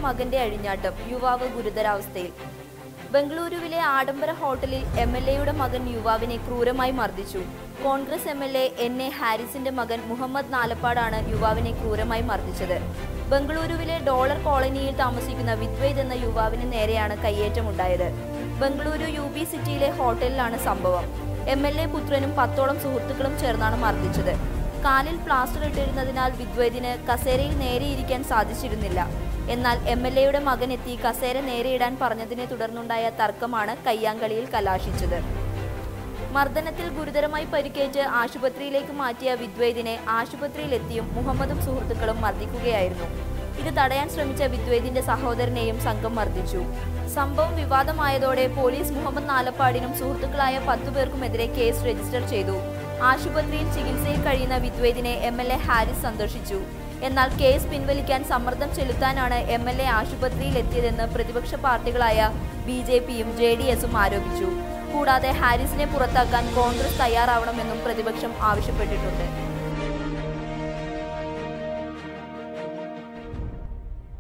മകന്റെ അഴിഞ്ഞാട്ടം, യുവാവ് ഗുരുതരാവസ്ഥയിൽ. ബംഗളൂരുവിലെ ആഡംബര ഹോട്ടലിൽ MLAയുടെ മകൻ യുവാവിനെ ക്രൂരമായി മർദ്ദിച്ചു. കോൺഗ്രസ് MLA NA ഹാരിസിന്റെ മകൻ മുഹമ്മദ് നാലപ്പാടാണ് യുവാവിനെ ക്രൂരമായി മർദ്ദിച്ചത്. ബംഗളൂരുവിലെ ഡോളർ കോളനിയിൽ താമസിക്കുന്ന വിദ്വൈത് എന്ന യുവാവിന് നേരെയാണ് കയ്യേറ്റമുണ്ടായത്. ബംഗളൂരു UB സിറ്റിയിലെ ഹോട്ടലിലാണ് സംഭവം. MLA പുത്രനും 10ഓളം സുഹൃത്തുക്കളും ചേർന്നാണ് മർദ്ദിച്ചത്. കാലിൽ പ്ലാസ്റ്റർ ഇട്ടിരുന്നതിനാൽ വിദ്വൈതിന് കസേരയിൽ നേരെയിരിക്കാൻ സാധിച്ചിരുന്നില്ല. എന്നാൽ MLAയുടെ മകൻ എത്തി കസേര നേരെയിടാൻ പറഞ്ഞതിനെ തുടർന്നുണ്ടായ തർക്കമാണ് കയ്യാങ്കളിയിൽ കലാശിച്ചത്. മർദ്ദനത്തിൽ ഗുരുതരമായി പരിക്കേറ്റ് ആശുപത്രിയിലേക്ക് മാറ്റിയ വിദ്വൈതിനെ ആശുപത്രിയിലെത്തിയും മുഹമ്മദും സുഹൃത്തുക്കളും മർദ്ദിക്കുകയായിരുന്നു. ഇത് തടയാൻ ശ്രമിച്ച വിദ്വൈതിന്റെ സഹോദരനെയും സംഘം മർദ്ദിച്ചു. സംഭവം വിവാദമായതോടെ പോലീസ് മുഹമ്മദ് നാലപ്പാടിനും സുഹൃത്തുക്കളായ 10 പേർക്കുമെതിരെ കേസ് രജിസ്റ്റർ ചെയ്തു. ആശുപത്രിയിൽ ചികിത്സയിൽ കഴിയുന്ന വിദ്വൈതിനെ MLA ഹാരിസ് സന്ദർശിച്ചു. എന്നാൽ കേസ് പിൻവലിക്കാൻ സമ്മർദ്ദം ചെലുത്താനാണ് MLA ആശുപത്രിയിൽ എത്തിയതെന്ന് പ്രതിപക്ഷ പാർട്ടികളായ BJPയും JDSും ആരോപിച്ചു. കൂടാതെ ഹാരിസിനെ പുറത്താക്കാൻ കോൺഗ്രസ് തയ്യാറാവണമെന്നും പ്രതിപക്ഷം ആവശ്യപ്പെട്ടിട്ടുണ്ട്.